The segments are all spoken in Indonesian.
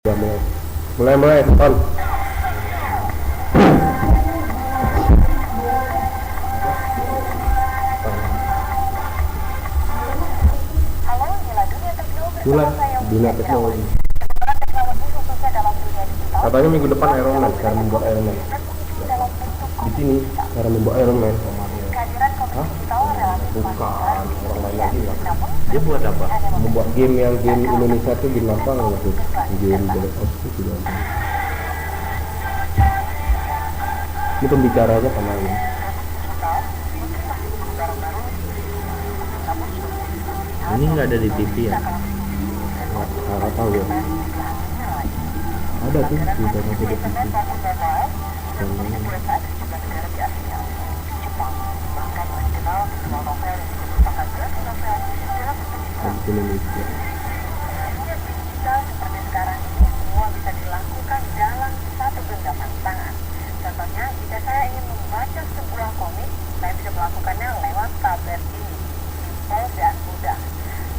Udah mulai on. Dunia teknologi. Katanya minggu depan Iron Man, cara membuat Iron Man. Di sini cara membuat Iron Man. Hah? Bukan, orang lain lagi lah. Dia buat apa? Membuat game Indonesia tuh game apa gitu? Game Black Ops itu juga. Ini pembicaranya sama ini. Ini nggak ada di TV ya? Nggak tahu ya. Ada tuh di dalam video TV. Di Indonesia. Seperti sekarang ini semua bisa dilakukan dalam satu genggaman tangan. Contohnya, jika saya ingin membaca sebuah komik, saya bisa melakukannya lewat tablet ini. Simpel dan mudah.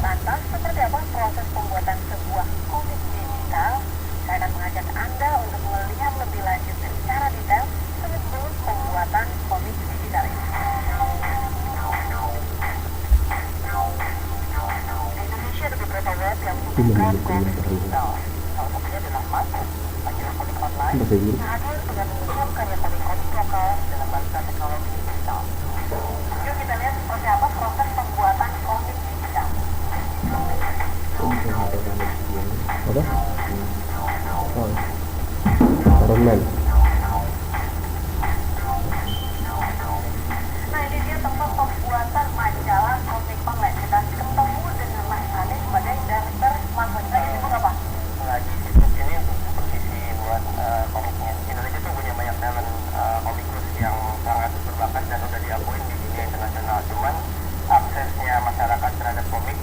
Lantas, seperti apa proses pembuatan sebuah komik digital? Saya akan mengajak Anda untuk melihat lebih lanjut secara detail seluk-beluk pembuatan komik digital ini. Di Indonesia ada beberapa web yang membuat komik digital. Salah satunya adalah Masuk, acara komik online, Bahasa Inggris. hadir dengan mengusung karya komik-komik lokal dalam bahasa teknologi digital. Yuk kita lihat seperti apa proses pembuatan komik digital. Apa? Oh. Iron Man. Nah, ini dia tempat pembuatan majalah komik online. Kita ketemu dengan Mas Anies sebagai director majalah. Ini buat apa? Lagi sibuk ini untuk supervisi buat komiknya. Indonesia tuh punya banyak talent komikus yang sangat berbakat dan udah diakuin di dunia internasional. Cuman aksesnya masyarakat terhadap komik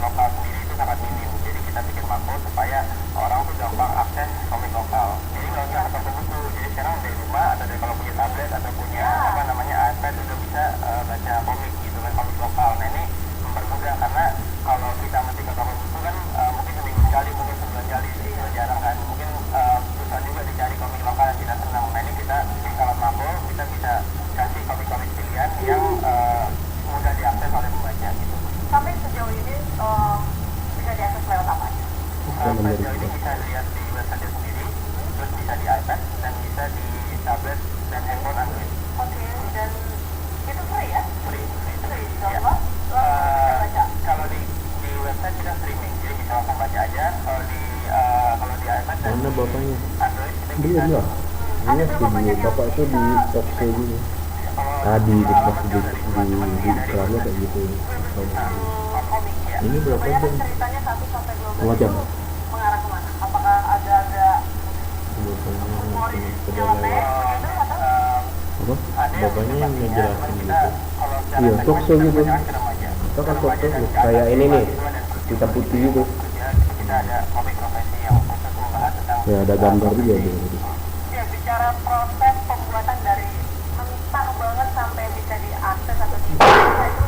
lokal sendiri itu sangat minim. Jadi kita bikin makro supaya orang tuh gampang akses komik lokal. Jadi nggak usah ketemu buku. Jadi sekarang dari rumah atau dari kalau punya tablet atau punya iPad udah bisa baca komik gitu kan, komik lokal. Nah ini mempermudah karena kalau kita mesti ke toko buku kan mungkin seminggu sekali, mungkin sebulan sekali, itu jarang kan. Mungkin susah juga dicari komik lokal yang tidak senang. Nah ini kita kalau mampu kita bisa kasih komik-komik pilihan yang mudah diakses oleh pembaca gitu. Sampai sejauh ini bisa diakses lewat apa? Sejauh ini bisa lihat di website sendiri, terus bisa di iPad dan bisa di tablet dan handphone Android. Oke, dan itu free ya? Free. Free, Ya. coba bisa baca. Kalau di website kita streaming, jadi bisa langsung baca aja. Kalau di iPad dan Mana bapaknya? Android kita bisa. Belum lah. Ini studio bapak itu di talk show gitu. Tadi di iklannya kayak gitu. Komik ya. Ini berapa Kebanyakan jam? ceritanya 1 sampai 12 Setengah jam. mengarah kemana? Apakah ada humoris nyeleneh begitu atau? Apa? Bapaknya yang ngejelasin gitu. Iya, talk show gitu. Itu kan talk show kayak ini nih, kita putih gitu. Kita ada komik profesi yang khusus membahas tentang Ya ada gambar juga dia. Ya, bicara proses pembuatan dari mentah banget sampai bisa diakses atau dibaca itu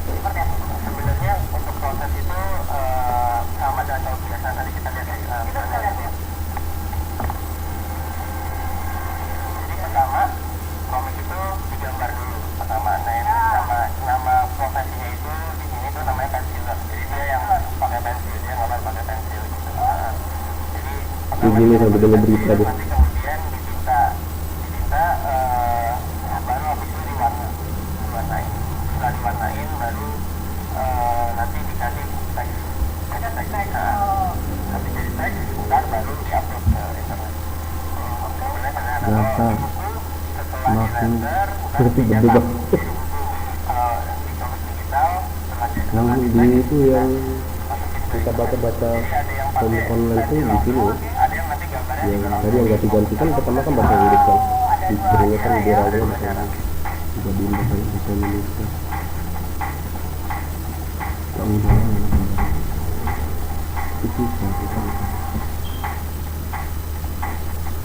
seperti apa? sebenarnya untuk proses itu sama dengan kalau biasa tadi kita lihat ya, Kita bisa lihat ya. jadi pertama komik itu digambar dulu pertama nama profesinya itu di sini tuh namanya pensiler, jadi dia yang pakai pensil, dia gambar pakai pensil gitu. Jadi Kayak gini sampai dengar berita deh. nanti kemudian dipinta baru habis itu diwarnain setelah diwarnain baru nanti dikasih teks. Habis jadi teks ntar baru diupload ke internet. Sebenarnya sederhana. Data. Setelah Makin dirender seperti gede bang. kalau di komik digital setelah Yang di itu yang kita baca komik online tuh di sini. ada yang nanti gambarnya Yang tadi yang ganti-ganti kan pertama kan bahasa Inggris kan. Diberinya kan dirawalnya bahasa Inggris. Dijadiin bahasa Indonesia. Gak mudah banget. Itu kan.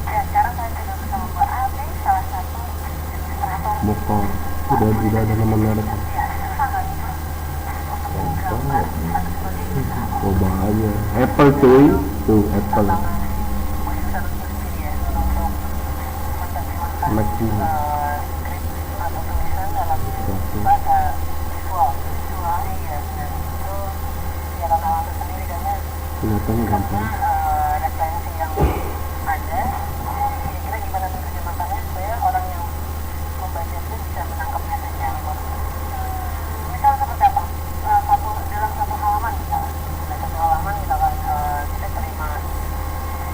Ya, sekarang saya sudah bersama Mbak Abi, salah satu ilustrator Mokong. Udah ada nama merek. ya, sangat Coba aja. Apple cuy. Tuh Apple. skrip atau tulisan dalam bahasa visual. Iya, dan itu ya karena waktu sendiri kan ya. kelihatan gampang. Referensi yang ada, kira-kira gimana menerjemahkannya supaya orang yang membaca itu bisa menangkap message yang misal seperti apa? Dalam satu halaman misalkan, kita terima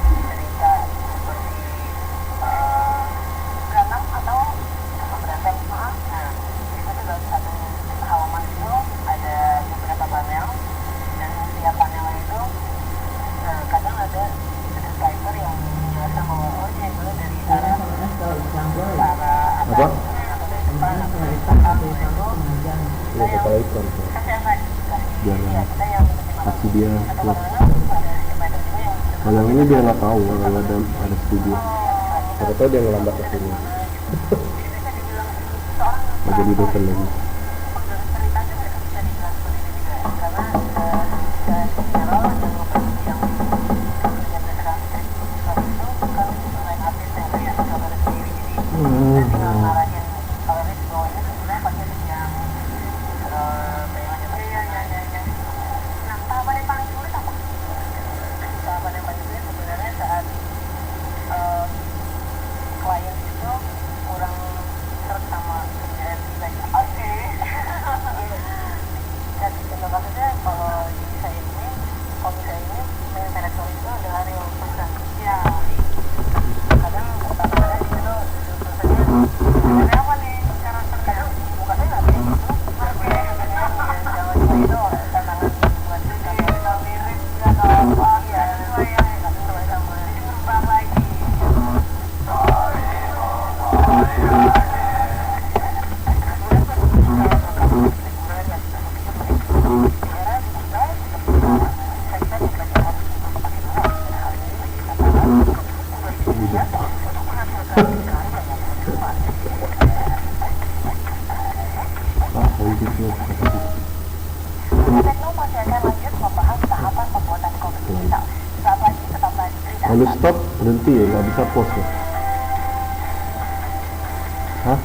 cerita seperti berantem atau berantem. Nah, itu tuh dalam satu halaman itu ada beberapa panel, dan setiap panel itu kadang ada subscriber yang menjelaskan bahwa oh ini dulu dari arah Apa? atau dari depan atau dari belakang itu Ini kepala ikan. Biar kasih dia plus. Kalau yang ini dia nggak tahu kalau ada studio. Siapa tahu dia ngelambat ke sini. Mau jadi dosen lagi. Klien itu kurang serg sama kerjaan kita. Oke. Dan contoh kasusnya kalau di saya ini, main karakter itu adalah real person. Ya. Kadang pertama di situ tulisannya ada apa nih karakternya? Bukan saya nggak kayak gitu. Oke. Jangan cuma itu tantangan buat kita kalau mirip atau apa ya. Sama ini berubah lagi. Tekno masih akan lanjut membahas tahapan pembuatan komik digital. Saat lagi tetaplah di Cerita. Lalu stop berhenti ya, nggak bisa pause ya. Hah?